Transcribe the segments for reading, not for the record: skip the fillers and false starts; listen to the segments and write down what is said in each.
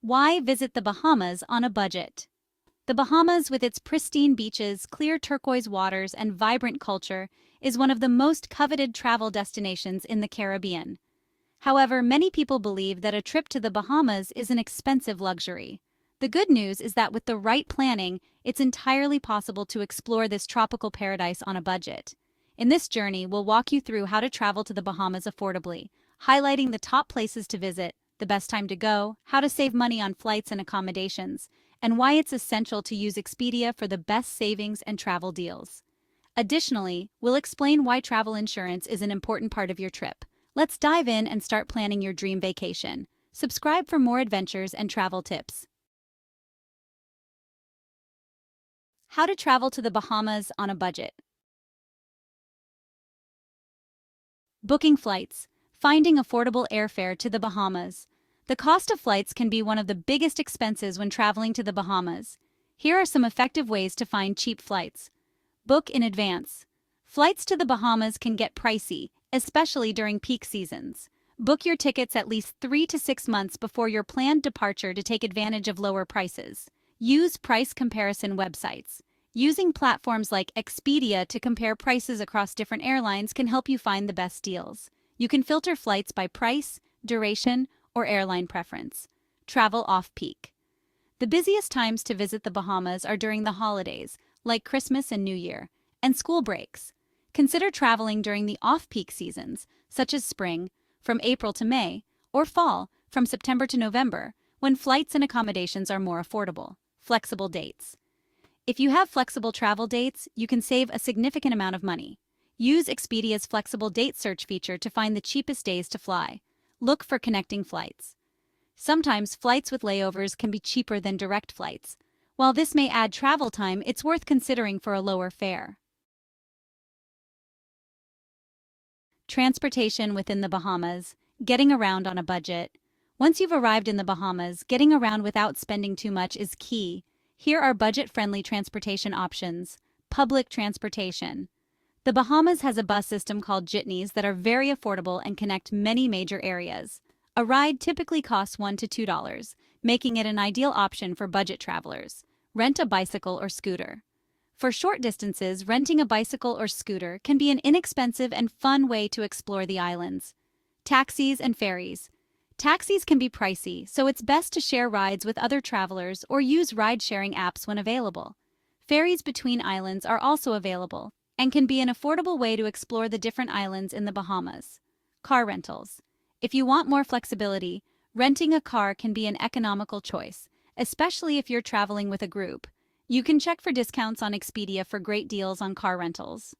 Why visit the Bahamas on a budget? The Bahamas, with its pristine beaches, clear turquoise waters, and vibrant culture, is one of the most coveted travel destinations in the Caribbean. However, many people believe that a trip to the Bahamas is an expensive luxury. The good news is that with the right planning, it's entirely possible to explore this tropical paradise on a budget. In this journey, we'll walk you through how to travel to the Bahamas affordably, highlighting the top places to visit, the best time to go, how to save money on flights and accommodations, and why it's essential to use Expedia for the best savings and travel deals. Additionally, we'll explain why travel insurance is an important part of your trip. Let's dive in and start planning your dream vacation. Subscribe for more adventures and travel tips. How to travel to the Bahamas on a budget. Booking flights. Finding affordable airfare to the Bahamas. The cost of flights can be one of the biggest expenses when traveling to the Bahamas. Here are some effective ways to find cheap flights. Book in advance. Flights to the Bahamas can get pricey, especially during peak seasons. Book your tickets at least 3 to 6 months before your planned departure to take advantage of lower prices. Use price comparison websites. Using platforms like Expedia to compare prices across different airlines can help you find the best deals. You can filter flights by price, duration, or airline preference. Travel off-peak. The busiest times to visit the Bahamas are during the holidays, like Christmas and New Year, and school breaks. Consider traveling during the off-peak seasons, such as spring, from April to May, or fall, from September to November, when flights and accommodations are more affordable. Flexible dates. If you have flexible travel dates, you can save a significant amount of money. Use Expedia's flexible date search feature to find the cheapest days to fly. Look for connecting flights. Sometimes flights with layovers can be cheaper than direct flights. While this may add travel time, it's worth considering for a lower fare. Transportation within the Bahamas. Getting around on a budget. Once you've arrived in the Bahamas, getting around without spending too much is key. Here are budget-friendly transportation options. Public transportation. The Bahamas has a bus system called jitneys that are very affordable and connect many major areas. A ride typically costs $1 to $2, making it an ideal option for budget travelers. Rent a bicycle or scooter. For short distances, renting a bicycle or scooter can be an inexpensive and fun way to explore the islands. Taxis and ferries. Taxis can be pricey, so it's best to share rides with other travelers or use ride-sharing apps when available. Ferries between islands are also available and can be an affordable way to explore the different islands in the Bahamas. Car rentals. If you want more flexibility, renting a car can be an economical choice, especially if you're traveling with a group. You can check for discounts on Expedia for great deals on car rentals.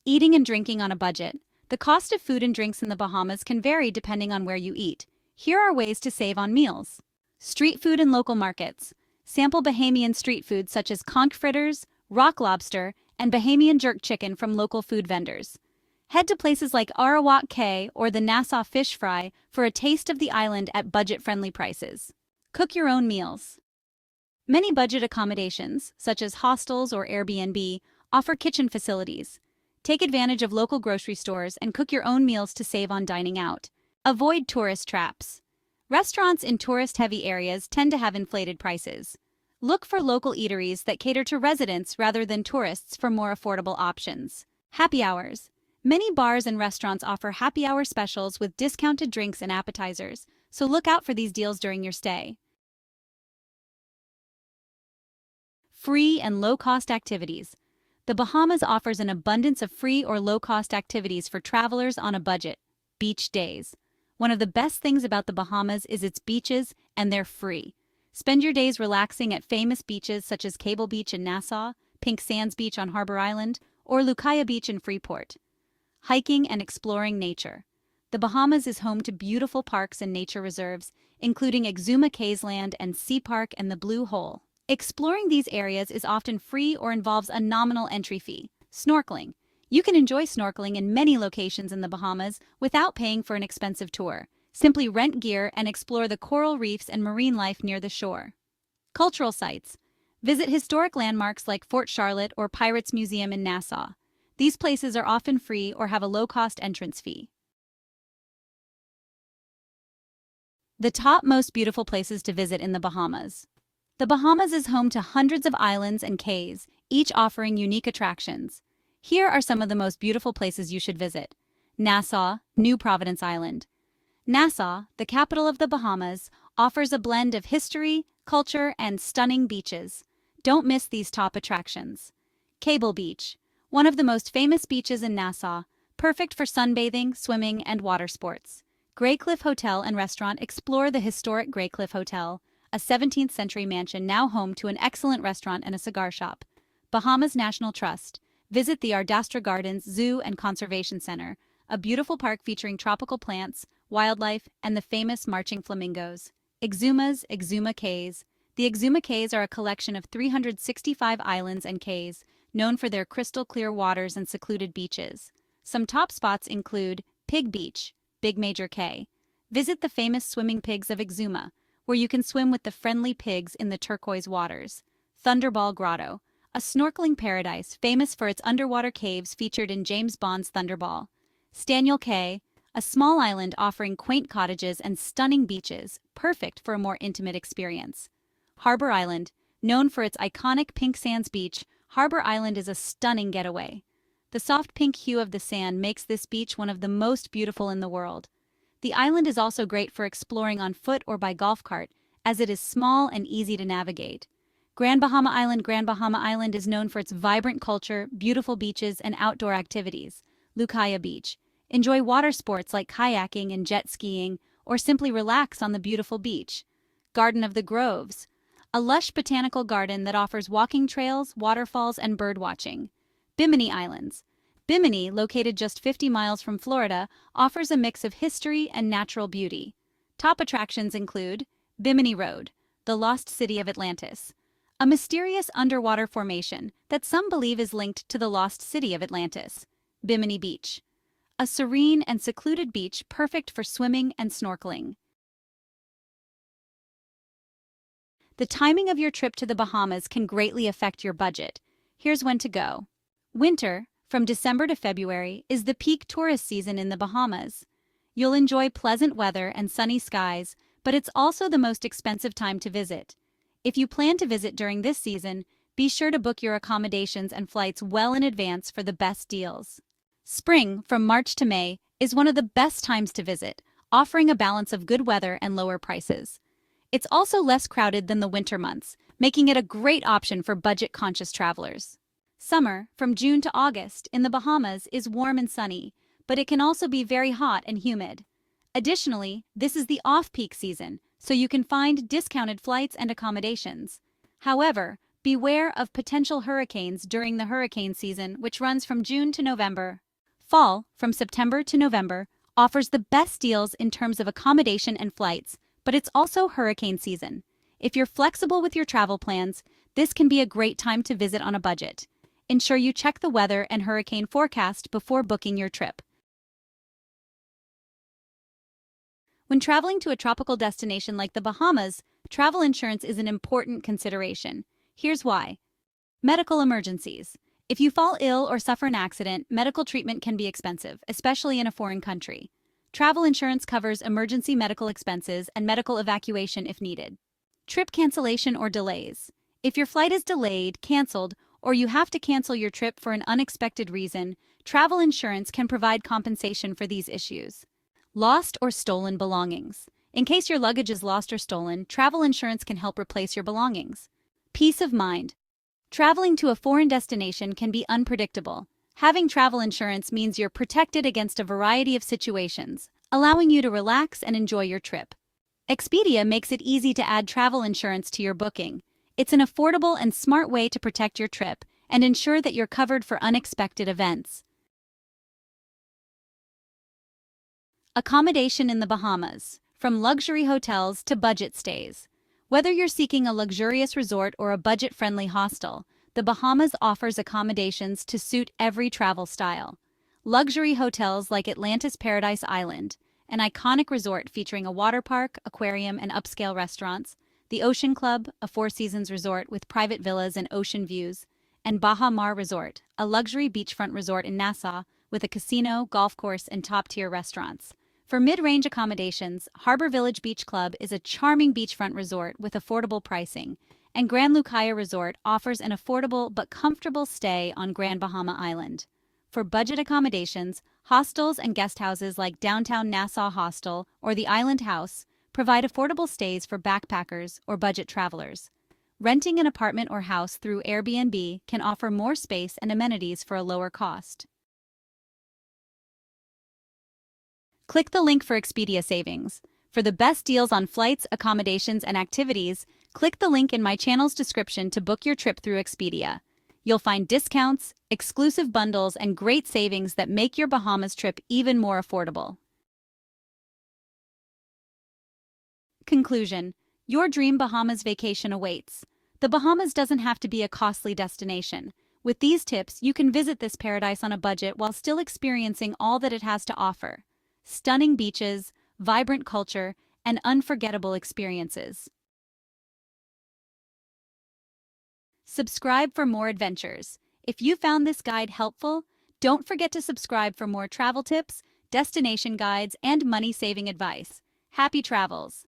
Eating and drinking on a budget. The cost of food and drinks in the Bahamas can vary depending on where you eat. Here are ways to save on meals. Street food and local markets. Sample Bahamian street food such as conch fritters, rock lobster, and Bahamian jerk chicken from local food vendors. Head to places like Arawak Cay or the Nassau fish fry for a taste of the island at budget-friendly prices. Cook your own meals. Many budget accommodations, such as hostels or Airbnb, offer kitchen facilities. Take advantage of local grocery stores and cook your own meals to save on dining out. Avoid tourist traps. Restaurants in tourist-heavy areas tend to have inflated prices. Look for local eateries that cater to residents rather than tourists for more affordable options. Happy hours. Many bars and restaurants offer happy hour specials with discounted drinks and appetizers, so look out for these deals during your stay. Free and low-cost activities. The Bahamas offers an abundance of free or low-cost activities for travelers on a budget. Beach days. One of the best things about the Bahamas is its beaches, and they're free. Spend your days relaxing at famous beaches such as Cable Beach in Nassau, Pink Sands Beach on Harbor Island, or Lucaya Beach in Freeport. Hiking and exploring nature. The Bahamas is home to beautiful parks and nature reserves, including Exuma Cays Land and Sea Park and the Blue Hole. Exploring these areas is often free or involves a nominal entry fee. Snorkeling. You can enjoy snorkeling in many locations in the Bahamas without paying for an expensive tour. Simply rent gear and explore the coral reefs and marine life near the shore. Cultural sites. Visit historic landmarks like Fort Charlotte or Pirates Museum in Nassau. These places are often free or have a low-cost entrance fee. The top most beautiful places to visit in the Bahamas. The Bahamas is home to hundreds of islands and cays, each offering unique attractions. Here are some of the most beautiful places you should visit. Nassau, New Providence Island. Nassau, the capital of the Bahamas, offers a blend of history, culture, and stunning beaches. Don't miss these top attractions. Cable Beach, one of the most famous beaches in Nassau, perfect for sunbathing, swimming, and water sports. Graycliff Hotel and Restaurant. Explore the historic Graycliff Hotel, a 17th century mansion now home to an excellent restaurant and a cigar shop. Bahamas National Trust. Visit the Ardastra Gardens Zoo and Conservation Center, a beautiful park featuring tropical plants, wildlife, and the famous marching flamingos. Exuma Cays. The Exuma Cays are a collection of 365 islands and cays, known for their crystal-clear waters and secluded beaches. Some top spots include Pig Beach, Big Major Cay. Visit the famous swimming pigs of Exuma, where you can swim with the friendly pigs in the turquoise waters. Thunderball Grotto, a snorkeling paradise famous for its underwater caves featured in James Bond's Thunderball. Staniel Cay, a small island offering quaint cottages and stunning beaches, perfect for a more intimate experience. Harbor Island, known for its iconic pink sands beach, Harbor Island is a stunning getaway. The soft pink hue of the sand makes this beach one of the most beautiful in the world. The island is also great for exploring on foot or by golf cart, as it is small and easy to navigate. Grand Bahama Island. Grand Bahama Island is known for its vibrant culture, beautiful beaches, and outdoor activities. Lucaya Beach. Enjoy water sports like kayaking and jet skiing, or simply relax on the beautiful beach. Garden of the Groves, a lush botanical garden that offers walking trails, waterfalls, and birdwatching. Bimini Islands. Bimini, located just 50 miles from Florida, offers a mix of history and natural beauty. Top attractions include Bimini Road, the lost city of Atlantis, a mysterious underwater formation that some believe is linked to the lost city of Atlantis. Bimini Beach, a serene and secluded beach perfect for swimming and snorkeling. The timing of your trip to the Bahamas can greatly affect your budget. Here's when to go. Winter, from December to February, is the peak tourist season in the Bahamas. You'll enjoy pleasant weather and sunny skies, but it's also the most expensive time to visit. If you plan to visit during this season, be sure to book your accommodations and flights well in advance for the best deals. Spring, from March to May, is one of the best times to visit, offering a balance of good weather and lower prices. It's also less crowded than the winter months, making it a great option for budget-conscious travelers. Summer, from June to August, in the Bahamas is warm and sunny, but it can also be very hot and humid. Additionally, this is the off-peak season, so you can find discounted flights and accommodations. However, beware of potential hurricanes during the hurricane season, which runs from June to November. Fall, from September to November, offers the best deals in terms of accommodation and flights, but it's also hurricane season. If you're flexible with your travel plans, this can be a great time to visit on a budget. Ensure you check the weather and hurricane forecast before booking your trip. When traveling to a tropical destination like the Bahamas, travel insurance is an important consideration. Here's why. Medical emergencies. If you fall ill or suffer an accident, medical treatment can be expensive, especially in a foreign country. Travel insurance covers emergency medical expenses and medical evacuation if needed. Trip cancellation or delays. If your flight is delayed, canceled, or you have to cancel your trip for an unexpected reason, travel insurance can provide compensation for these issues. Lost or stolen belongings. In case your luggage is lost or stolen, travel insurance can help replace your belongings. Peace of mind. Traveling to a foreign destination can be unpredictable. Having travel insurance means you're protected against a variety of situations, allowing you to relax and enjoy your trip. Expedia makes it easy to add travel insurance to your booking. It's an affordable and smart way to protect your trip and ensure that you're covered for unexpected events. Accommodation in the Bahamas, from luxury hotels to budget stays. Whether you're seeking a luxurious resort or a budget-friendly hostel, the Bahamas offers accommodations to suit every travel style. Luxury hotels like Atlantis Paradise Island, an iconic resort featuring a water park, aquarium, and upscale restaurants, the Ocean Club, a Four Seasons resort with private villas and ocean views, and Baha Mar Resort, a luxury beachfront resort in Nassau with a casino, golf course, and top-tier restaurants. For mid-range accommodations, Harbor Village Beach Club is a charming beachfront resort with affordable pricing, and Grand Lucaya Resort offers an affordable but comfortable stay on Grand Bahama Island. For budget accommodations, hostels and guest houses like downtown Nassau Hostel or the Island House provide affordable stays for backpackers or budget travelers. Renting an apartment or house through Airbnb can offer more space and amenities for a lower cost. Click the link for Expedia savings. For the best deals on flights, accommodations, and activities, click the link in my channel's description to book your trip through Expedia. You'll find discounts, exclusive bundles, and great savings that make your Bahamas trip even more affordable. Conclusion: your dream Bahamas vacation awaits. The Bahamas doesn't have to be a costly destination. With these tips, you can visit this paradise on a budget while still experiencing all that it has to offer: stunning beaches, vibrant culture, and unforgettable experiences. Subscribe for more adventures. If you found this guide helpful, don't forget to subscribe for more travel tips, destination guides, and money-saving advice. Happy travels!